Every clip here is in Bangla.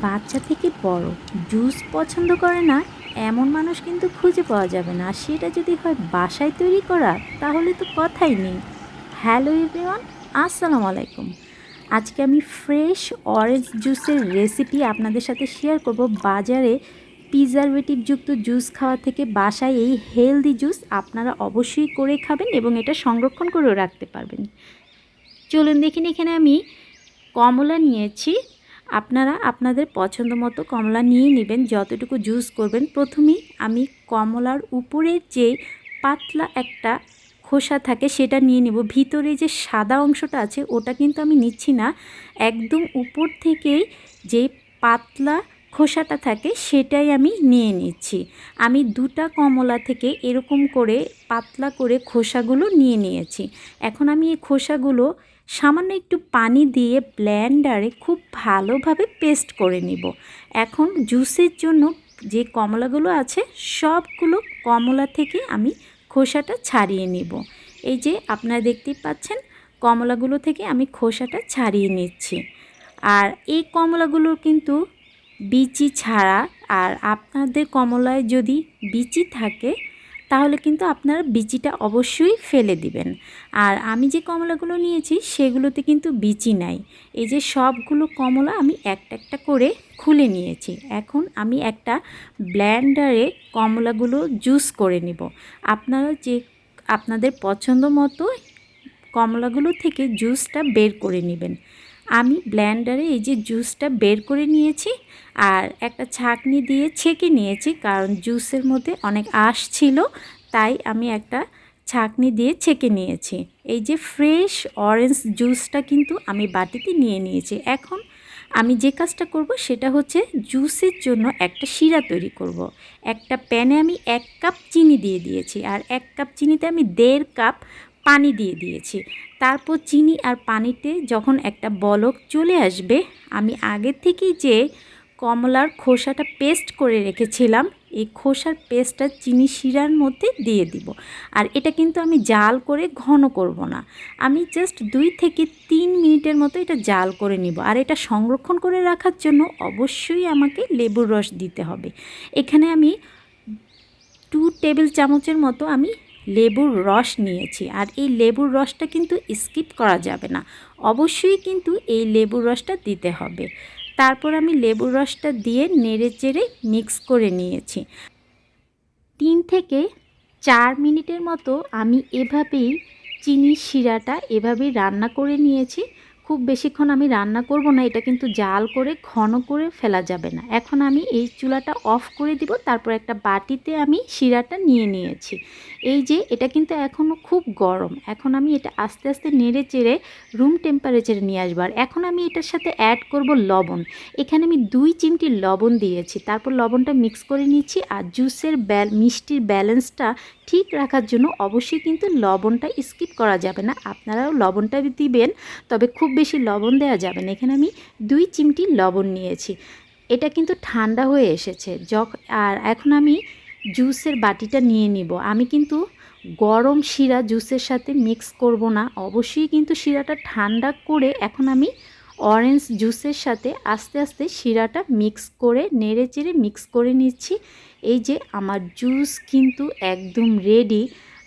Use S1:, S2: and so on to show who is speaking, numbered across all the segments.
S1: বাচ্চা থেকে বড় জুস পছন্দ করে না এমন মানুষ কিন্তু খুঁজে পাওয়া যাবে না। আর সেটা যদি হয় বাসায় তৈরি করা, তাহলে তো কথাই নেই। হ্যালো এভরিওয়ান, আসসালামু আলাইকুম। আজকে আমি ফ্রেশ অরেঞ্জ জুসের রেসিপি আপনাদের সাথে শেয়ার করব। বাজারে প্রিজারভেটিভ যুক্ত জুস খাওয়া থেকে বাসায় এই হেলদি জুস আপনারা অবশ্যই করে খাবেন এবং এটা সংরক্ষণ করেও রাখতে পারবেন। চলুন দেখিন, এখানে আমি কমলা নিয়েছি। আপনারা আপনাদের পছন্দ মতো কমলা নিয়ে নেবেন, যতটুকু জুস করবেন। প্রথমেই আমি কমলার উপরের যে পাতলা একটা খোসা থাকে সেটা নিয়ে নেব। ভিতরে যে সাদা অংশটা আছে ওটা কিন্তু আমি নিচ্ছি না, একদম উপর থেকেই যে পাতলা খোসাটা থাকে সেটাই আমি নিয়ে নিচ্ছি। আমি দুটা কমলা থেকে এরকম করে পাতলা করে খোসাগুলো নিয়ে নিয়েছি। এখন আমি এই খোসাগুলো সামান্য একটু পানি দিয়ে ব্লেন্ডারে খুব ভালোভাবে পেস্ট করে নিব। এখন জুসের জন্য যে কমলাগুলো আছে সবগুলো কমলা থেকে আমি খোসাটা ছাড়িয়ে নিব। এই যে আপনারা দেখতেই পাচ্ছেন, কমলাগুলো থেকে আমি খোসাটা ছাড়িয়ে নিচ্ছি। আর এই কমলাগুলো কিন্তু বিচি ছাড়া। আর আপনাদের কমলায় যদি বিচি থাকে তাহলে কিন্তু আপনারা বিচিটা অবশ্যই ফেলে দিবেন। আর আমি যে কমলাগুলো নিয়েছি সেগুলোতে কিন্তু বিচি নাই। এই যে সবগুলো কমলা আমি একটা একটা করে খুলে নিয়েছি। এখন আমি একটা ব্লেন্ডারে কমলাগুলো জুস করে নিব। আপনারা যে আপনাদের পছন্দ মতো কমলাগুলো থেকে জুসটা বের করে নেবেন। আমি ব্লেন্ডারে এই যে জুসটা বের করে নিয়েছি আর একটা ছাঁকনি দিয়ে ছেঁকে নিয়েছি, কারণ জুসের মধ্যে অনেক আঁশ ছিল, তাই আমি একটা ছাঁকনি দিয়ে ছেঁকে নিয়েছি। এই যে ফ্রেশ অরেঞ্জ জুসটা কিন্তু আমি বাটিতে নিয়ে নিয়েছি। এখন আমি যে কাজটা করব সেটা হচ্ছে জুসের জন্য একটা শিরা তৈরি করব। একটা প্যানে আমি 1 কাপ চিনি দিয়ে দিয়েছি, আর 1 কাপ চিনিতে আমি 1.5 কাপ পানি দিয়ে দিয়েছি। তারপর চিনি আর পানিতে যখন একটা বলক চলে আসবে, আমি আগে থেকেই যে কমলার খোসাটা পেস্ট করে রেখেছিলাম, এই খোসার পেস্টটা চিনি শিরার মধ্যে দিয়ে দিব। আর এটা কিন্তু আমি জাল করে ঘন করব না, আমি জাস্ট 2 থেকে 3 মিনিটের মতো এটা জাল করে নিব। আর এটা সংরক্ষণ করে রাখার জন্য অবশ্যই আমাকে লেবুর রস দিতে হবে। এখানে আমি 2 টেবিল চামচের মতো আমি লেবুর রস নিয়েছি। আর এই লেবুর রসটা কিন্তু স্কিপ করা যাবে না, অবশ্যই কিন্তু এই লেবুর রসটা দিতে হবে। তারপর আমি লেবুর রসটা দিয়ে নেড়ে চেড়ে মিক্স করে নিয়েছি। 3 থেকে 4 মিনিটের মতো আমি এভাবেই চিনির শিরাটা এভাবেই রান্না করে নিয়েছি। খুব বেশিক্ষণ আমি রান্না করব না, এটা কিন্তু জাল করে ঘন করে ফেলা যাবে না। এখন আমি এই চুলাটা অফ করে দিব। তারপর একটা বাটিতে আমি শিরাটা নিয়ে নিয়েছি। এই যে এটা কিন্তু এখনও খুব গরম। এখন আমি এটা আস্তে আস্তে নেড়ে চেড়ে রুম টেম্পারেচারে নিয়ে আসবো। আর এখন আমি এটার সাথে অ্যাড করব লবণ। এখানে আমি 2 চিমটি লবণ দিয়েছি। তারপর লবণটা মিক্স করে নিচ্ছি। আর জুসের মিষ্টির ব্যালেন্সটা ঠিক রাখার জন্য অবশ্যই কিন্তু লবণটা স্কিপ করা যাবে না। আপনারাও লবণটা দিবেন, তবে খুব বেশি লবণ দেওয়া যাবে না। এখানে আমি 2 চিমটি লবণ নিয়েছি। এটা কিন্তু ঠান্ডা হয়ে এসেছে। আর এখন আমি জুসের বাটিটা নিয়ে নিব। আমি কিন্তু গরম শিরা জুসের সাথে মিক্স করব না, অবশ্যই কিন্তু শিরাটা ঠান্ডা করে এখন আমি অরেঞ্জ জুসের সাথে আস্তে আস্তে শিরাটা মিক্স করে নেড়ে চেড়ে মিক্স করে নিচ্ছি। এই যে আমার জুস কিন্তু একদম রেডি,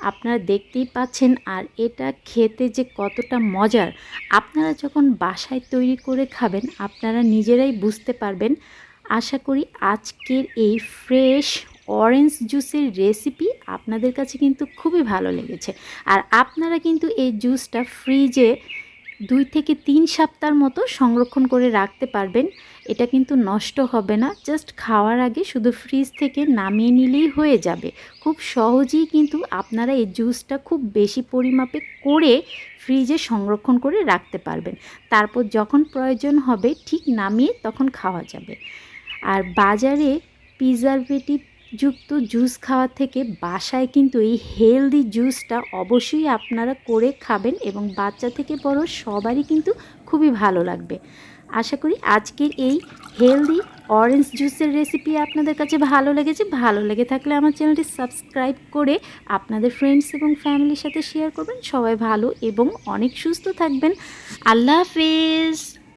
S1: আপনারা দেখতেই পাচ্ছেন। আর এটা খেতে যে কতটা মজার, আপনারা যখন বাসায় তৈরি করে খাবেন আপনারা নিজেরাই বুঝতে পারবেন। আশা করি আজকের এই ফ্রেশ অরেঞ্জ জুসের রেসিপি আপনাদের কাছে কিন্তু খুবই ভালো লেগেছে। আর আপনারা কিন্তু এই জুসটা ফ্রিজে 2 থেকে 3 সপ্তাহের মতো সংরক্ষণ করে রাখতে পারবেন। এটা কিন্তু নষ্ট হবে না, জাস্ট খাওয়ার আগে শুধু ফ্রিজ থেকে নামিয়ে নিলেই হয়ে যাবে। খুব সহজেই কিন্তু আপনারা এই জুসটা খুব বেশি পরিমাপে করে ফ্রিজে সংরক্ষণ করে রাখতে পারবেন। তারপর যখন প্রয়োজন হবে ঠিক নামিয়ে তখন খাওয়া যাবে। আর বাজারে প্রিজারভেটিভ যুক্ত জুস খাওয়া থেকে বাসায় কিন্তু এই হেলদি জুসটা অবশ্যই আপনারা করে খাবেন এবং বাচ্চা থেকে বড় সবারই কিন্তু খুবই ভালো লাগবে। আশা করি আজকের এই হেলদি অরেঞ্জ জুসের রেসিপি আপনাদের কাছে ভালো লেগেছে। ভালো লেগে থাকলে আমার চ্যানেলটি সাবস্ক্রাইব করে আপনাদের ফ্রেন্ডস এবং ফ্যামিলির সাথে শেয়ার করবেন। সবাই ভালো এবং অনেক সুস্থ থাকবেন। আল্লাহ হাফেজ।